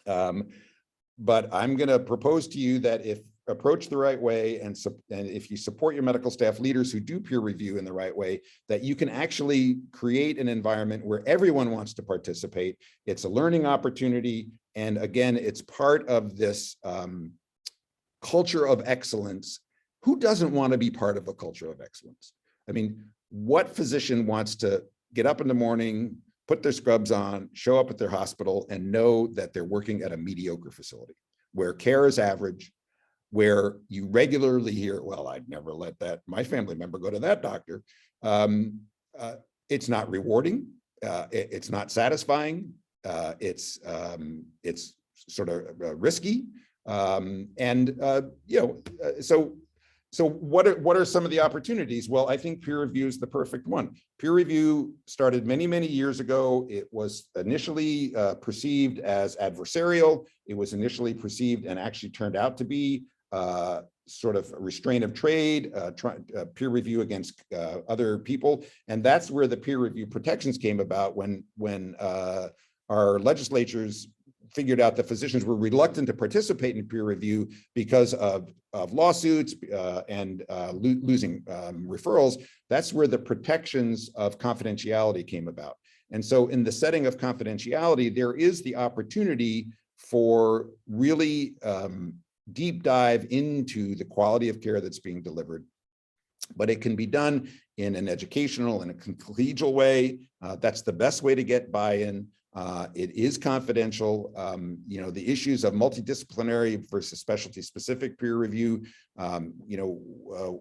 But I'm going to propose to you that if approached the right way, and if you support your medical staff leaders who do peer review in the right way, that you can actually create an environment where everyone wants to participate. It's a learning opportunity. And again, it's part of this culture of excellence. Who doesn't want to be part of a culture of excellence? I mean, what physician wants to get up in the morning, put their scrubs on, show up at their hospital, and know that they're working at a mediocre facility where care is average, where you regularly hear, well, I'd never let my family member go to that doctor. It's not rewarding. It's not satisfying. It's sort of risky. So what are some of the opportunities? Well, I think peer review is the perfect one. Peer review started many, many years ago. It was initially perceived as adversarial. It was initially perceived and actually turned out to be sort of a restraint of trade, peer review against other people. And that's where the peer review protections came about when our legislatures figured out that physicians were reluctant to participate in peer review because of lawsuits and losing referrals. That's where the protections of confidentiality came about. And so in the setting of confidentiality, there is the opportunity for really deep dive into the quality of care that's being delivered. But it can be done in an educational and a collegial way. That's the best way to get buy-in. It is confidential. The issues of multidisciplinary versus specialty specific peer review,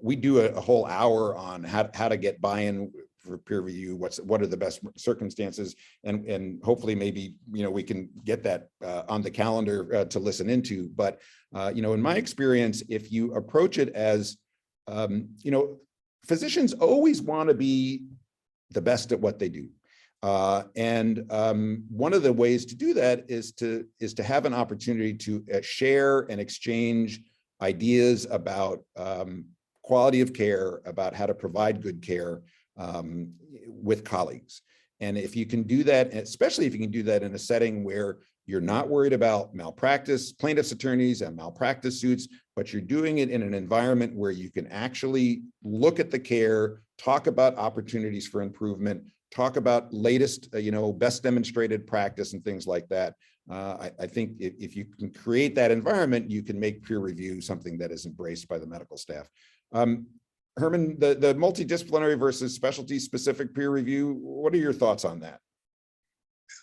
we do a whole hour on how to get buy-in for peer review, what are the best circumstances, and hopefully maybe, we can get that on the calendar to listen into. But, in my experience, if you approach it as, physicians always want to be the best at what they do. One of the ways to do that is to have an opportunity to share and exchange ideas about quality of care, about how to provide good care with colleagues. And if you can do that, especially if you can do that in a setting where you're not worried about malpractice, plaintiff's attorneys and malpractice suits, but you're doing it in an environment where you can actually look at the care, talk about opportunities for improvement, talk about latest, best demonstrated practice and things like that. I think if you can create that environment, you can make peer review something that is embraced by the medical staff. Herman, the multidisciplinary versus specialty specific peer review, what are your thoughts on that?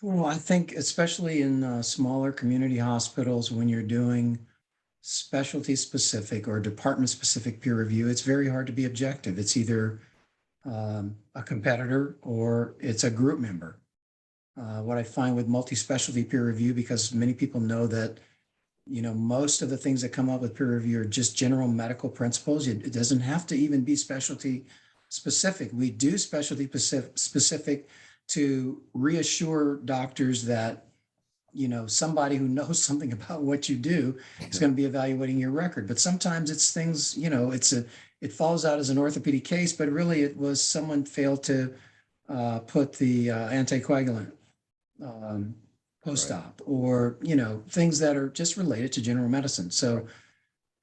Well, I think especially in smaller community hospitals, when you're doing specialty specific or department specific peer review, it's very hard to be objective. It's either a competitor or it's a group member. What I find with multi-specialty peer review, because many people know that, most of the things that come up with peer review are just general medical principles. It doesn't have to even be specialty specific. We do specialty specific to reassure doctors that, somebody who knows something about what you do is going to be evaluating your record. But sometimes it's things, it falls out as an orthopedic case, but really it was someone failed to put the anticoagulant post-op, or, things that are just related to general medicine. So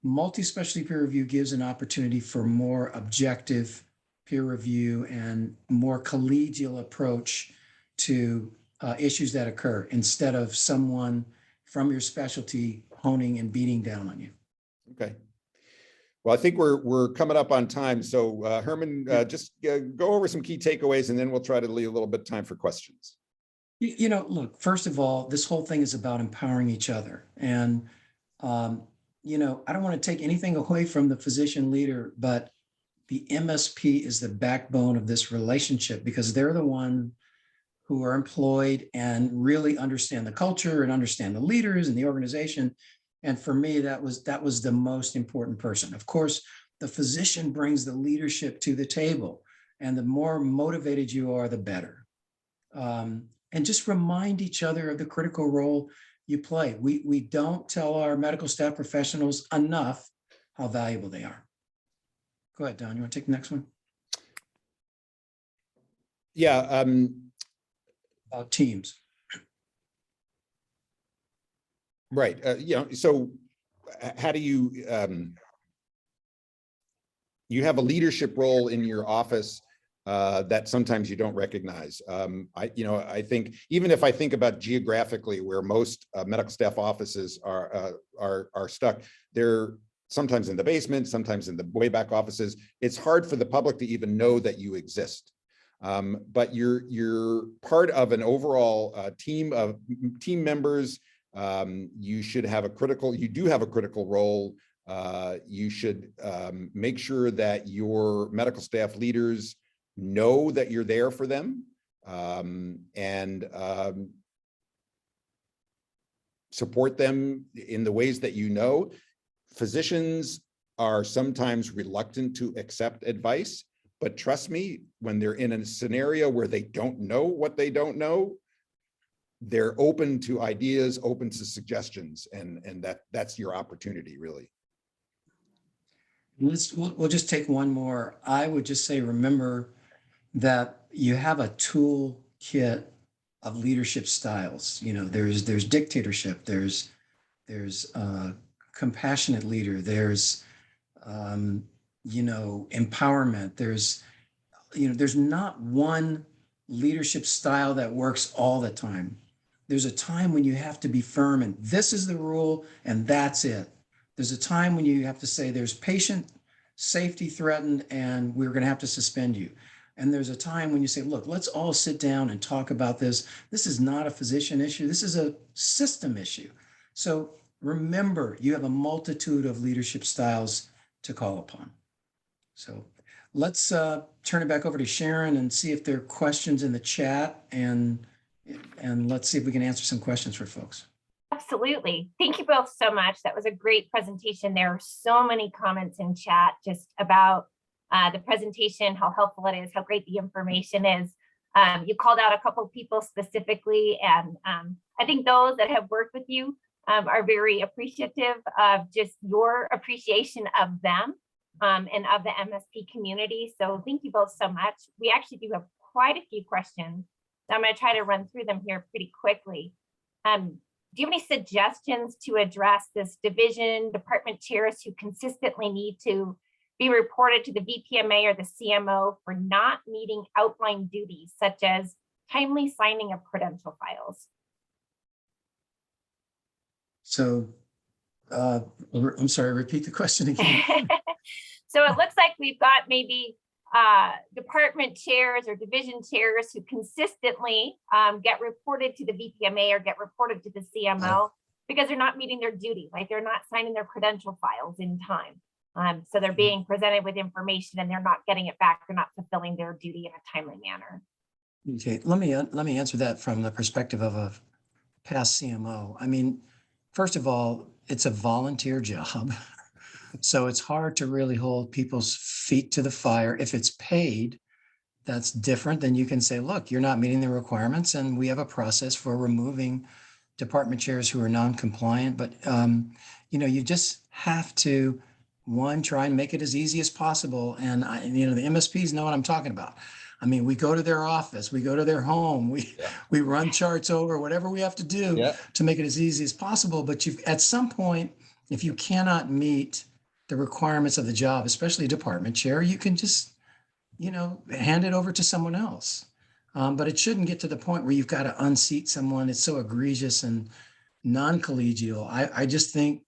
multi-specialty peer review gives an opportunity for more objective peer review and more collegial approach to issues that occur, instead of someone from your specialty honing and beating down on you. Okay. Well, I think we're coming up on time. So Herman, just go over some key takeaways and then we'll try to leave a little bit of time for questions. Look, first of all, this whole thing is about empowering each other. And, I don't want to take anything away from the physician leader, but the MSP is the backbone of this relationship, because they're the one who are employed and really understand the culture and understand the leaders and the organization. And for me, that was the most important person. Of course, the physician brings the leadership to the table, and the more motivated you are, the better. And just remind each other of the critical role you play. We don't tell our medical staff professionals enough how valuable they are. Go ahead, Don, you want to take the next one? Yeah. About teams. Right. So how do you, you have a leadership role in your office that sometimes you don't recognize. I think, even if I think about geographically where most medical staff offices are stuck, they're sometimes in the basement, sometimes in the way back offices. It's hard for the public to even know that you exist. But you're part of an overall team of team members. You do have a critical role. You should make sure that your medical staff leaders know that you're there for them, and support them in the ways that physicians are sometimes reluctant to accept advice, but trust me, when they're in a scenario where they don't know what they don't know, they're open to ideas, open to suggestions, and that's your opportunity, really. We'll just take one more. I would just say, remember that you have a toolkit of leadership styles. There's dictatorship, there's compassionate leader, there's empowerment, there's not one leadership style that works all the time. There's a time when you have to be firm and this is the rule and that's it. There's a time when you have to say there's patient safety threatened and we're going to have to suspend you. And there's a time when you say, look, let's all sit down and talk about this. This is not a physician issue. This is a system issue. So remember, you have a multitude of leadership styles to call upon. So let's turn it back over to Sharon and see if there are questions in the chat, and let's see if we can answer some questions for folks. Absolutely. Thank you both so much. That was a great presentation. There are so many comments in chat just about the presentation, how helpful it is, how great the information is. You called out a couple of people specifically, and I think those that have worked with you are very appreciative of just your appreciation of them and of the MSP community. So thank you both so much. We actually do have quite a few questions. So I'm going to try to run through them here pretty quickly. Do you have any suggestions to address this division, department chairs who consistently need to be reported to the VPMA or the CMO for not meeting outlined duties, such as timely signing of credential files? So, I'm sorry, repeat the question again. So it looks like we've got maybe department chairs or division chairs who consistently get reported to the VPMA or get reported to the CMO because they're not meeting their duty, like they're not signing their credential files in time. So they're being presented with information and they're not getting it back. They're not fulfilling their duty in a timely manner. Okay, let me answer that from the perspective of a past CMO. I mean, first of all, it's a volunteer job. So it's hard to really hold people's feet to the fire. If it's paid, that's different. Then you can say, look, you're not meeting the requirements, and we have a process for removing department chairs who are non-compliant. But you just have to, one, try and make it as easy as possible. And the MSPs know what I'm talking about. I mean, we go to their office, we go to their home, we run charts over, whatever we have to do to make it as easy as possible. But at some point, if you cannot meet the requirements of the job, especially a department chair, you can just, hand it over to someone else. But it shouldn't get to the point where you've got to unseat someone. It's so egregious and non-collegial. I just think,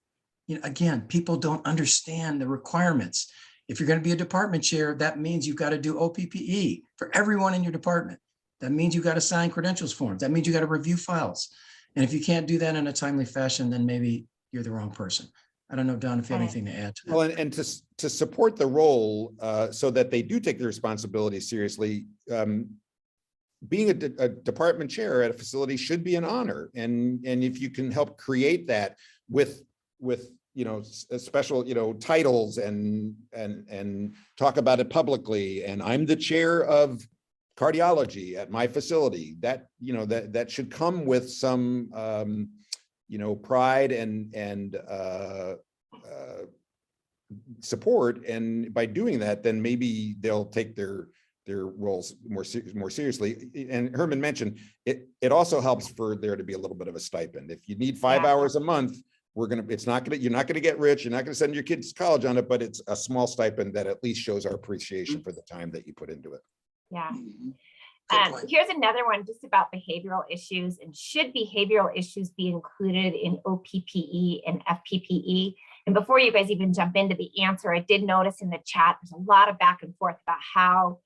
again, people don't understand the requirements. If you're going to be a department chair, that means you've got to do OPPE for everyone in your department. That means you've got to sign credentials forms. That means you got to review files. And if you can't do that in a timely fashion, then maybe you're the wrong person. I don't know, Don, if you have anything to add to that. Well, and to support the role so that they do take the responsibility seriously, being a department chair at a facility should be an honor. And if you can help create that with special, titles and talk about it publicly. And I'm the chair of cardiology at my facility. That should come with some pride and support. And by doing that, then maybe they'll take their roles more seriously. And Herman mentioned it also helps for there to be a little bit of a stipend. If you need 5 hours a month, you're not going to get rich. You're not going to send your kids to college on it, but it's a small stipend that at least shows our appreciation for the time that you put into it. Yeah. Here's another one just about behavioral issues, and should behavioral issues be included in OPPE and FPPE? And before you guys even jump into the answer, I did notice in the chat, there's a lot of back and forth about how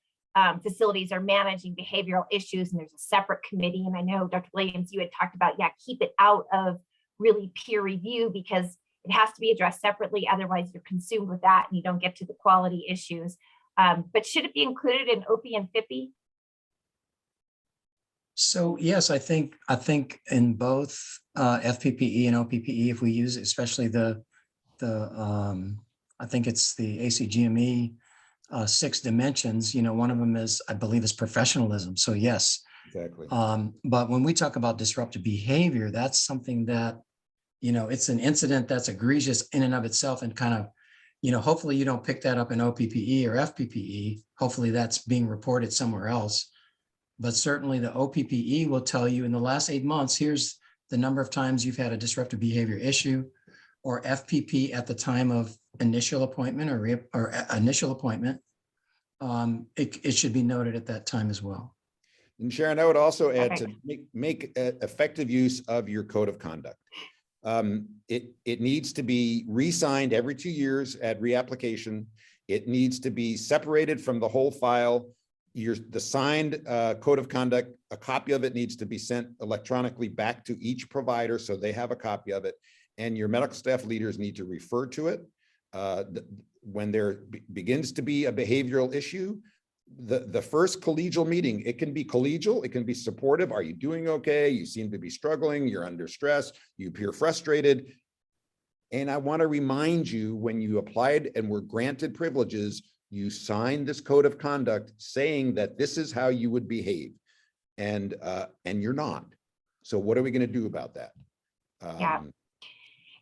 facilities are managing behavioral issues, and there's a separate committee. And I know, Dr. Williams, you had talked about, keep it out of really peer review because it has to be addressed separately. Otherwise, you're consumed with that and you don't get to the quality issues. But should it be included in OP and FIPI? So yes, I think in both FPPE and OPPE, if we use especially the I think it's the ACGME 6 dimensions. One of them is, I believe, is professionalism. So yes, exactly. But when we talk about disruptive behavior, that's something that it's an incident that's egregious in and of itself, and kind of hopefully you don't pick that up in OPPE or FPPE. Hopefully that's being reported somewhere else. But certainly the OPPE will tell you in the last 8 months, here's the number of times you've had a disruptive behavior issue, or FPP at the time of initial appointment or initial appointment. It should be noted at that time as well. And Sharon, I would also add to make effective use of your code of conduct. It needs to be re-signed every 2 years at reapplication. It needs to be separated from the whole file. The signed code of conduct, a copy of it needs to be sent electronically back to each provider so they have a copy of it. And your medical staff leaders need to refer to it. When there begins to be a behavioral issue, the first collegial meeting, it can be collegial, it can be supportive. Are you doing okay? You seem to be struggling, you're under stress, you appear frustrated. And I want to remind you, when you applied and were granted privileges, you signed this code of conduct saying that this is how you would behave. and you're not. So what are we going to do about that? Yeah.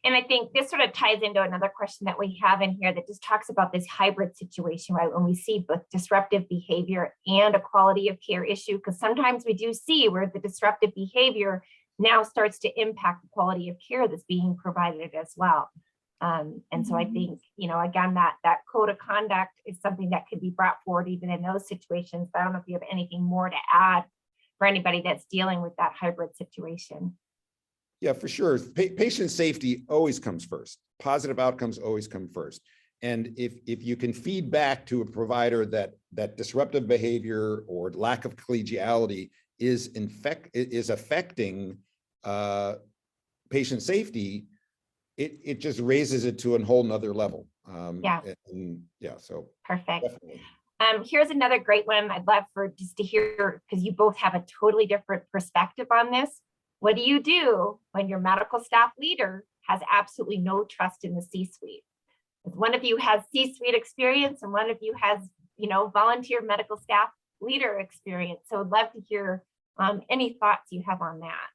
And I think this sort of ties into another question that we have in here that just talks about this hybrid situation, right? When we see both disruptive behavior and a quality of care issue, because sometimes we do see where the disruptive behavior now starts to impact the quality of care that's being provided as well. And so I think, again, that code of conduct is something that could be brought forward even in those situations. But I don't know if you have anything more to add for anybody that's dealing with that hybrid situation. Yeah, for sure. Patient safety always comes first. Positive outcomes always come first. And if you can feed back to a provider that disruptive behavior or lack of collegiality is affecting patient safety, it just raises it to a whole nother level. So Perfect. definitely. Here's another great one I'd love for just to hear, because you both have a totally different perspective on this. What do you do when your medical staff leader has absolutely no trust in the C-suite? One of you has C-suite experience and one of you has, volunteer medical staff leader experience. So I'd love to hear any thoughts you have on that.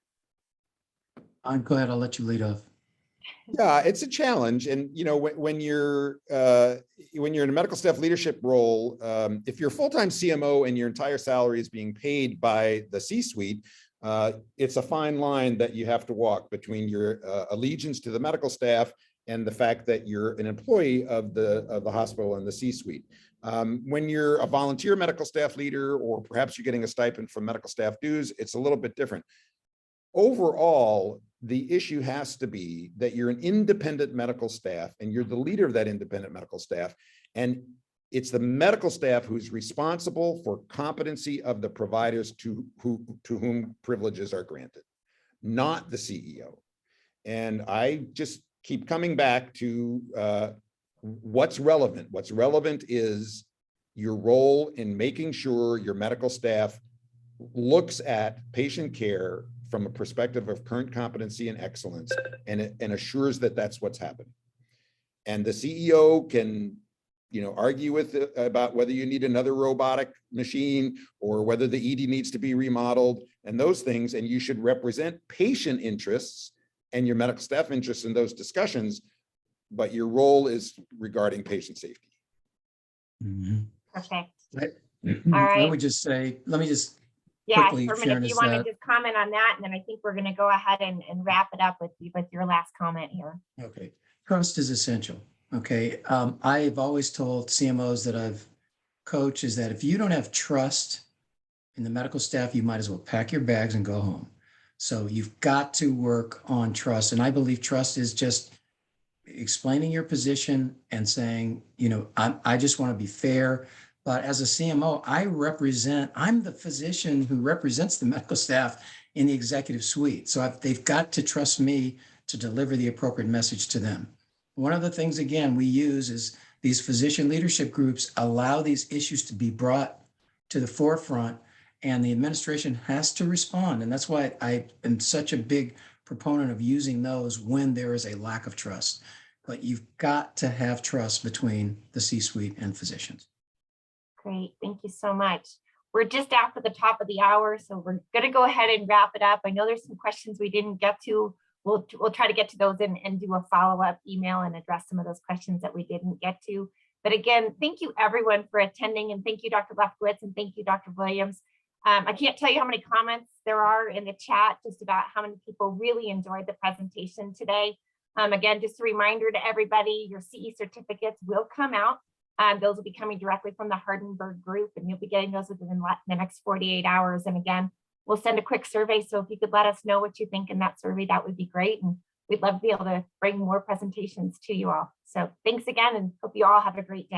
I'm glad I'll let you lead off. Yeah, it's a challenge. And, when you're in a medical staff leadership role, if you're a full-time CMO and your entire salary is being paid by the C-suite, it's a fine line that you have to walk between your allegiance to the medical staff and the fact that you're an employee of the hospital and the C-suite. When you're a volunteer medical staff leader, or perhaps you're getting a stipend from medical staff dues, it's a little bit different. Overall, the issue has to be that you're an independent medical staff and you're the leader of that independent medical staff. And it's the medical staff who's responsible for competency of the providers to whom privileges are granted, not the CEO. And I just keep coming back to what's relevant. What's relevant is your role in making sure your medical staff looks at patient care from a perspective of current competency and excellence, and assures that that's what's happening. And the CEO can argue about whether you need another robotic machine or whether the ED needs to be remodeled and those things. And you should represent patient interests and your medical staff interests in those discussions, but your role is regarding patient safety. Mm-hmm. Perfect. All right. I would just say, let me just Yeah, quickly, Herman, Sharon, if you is want that- to just comment on that, and then I think we're going to go ahead and wrap it up with your last comment here. Okay, trust is essential. Okay, I've always told CMOs that I've coached is that if you don't have trust in the medical staff, you might as well pack your bags and go home. So you've got to work on trust. And I believe trust is just explaining your position and saying, I just want to be fair. But as a CMO, I'm the physician who represents the medical staff in the executive suite. So they've got to trust me to deliver the appropriate message to them. One of the things, again, we use is these physician leadership groups allow these issues to be brought to the forefront, and the administration has to respond. And that's why I am such a big proponent of using those when there is a lack of trust. But you've got to have trust between the C-suite and physicians. Great, thank you so much. We're just after the top of the hour, so we're going to go ahead and wrap it up. I know there's some questions we didn't get to. We'll try to get to those and do a follow-up email and address some of those questions that we didn't get to. But again, thank you everyone for attending, and thank you, Dr. Lefkowitz, and thank you, Dr. Williams. I can't tell you how many comments there are in the chat just about how many people really enjoyed the presentation today. Again, just a reminder to everybody, your CE certificates will come out. Those will be coming directly from the Hardenbergh group, and you'll be getting those within the next 48 hours. And again, we'll send a quick survey. So if you could let us know what you think in that survey, that would be great. And we'd love to be able to bring more presentations to you all. So thanks again, and hope you all have a great day.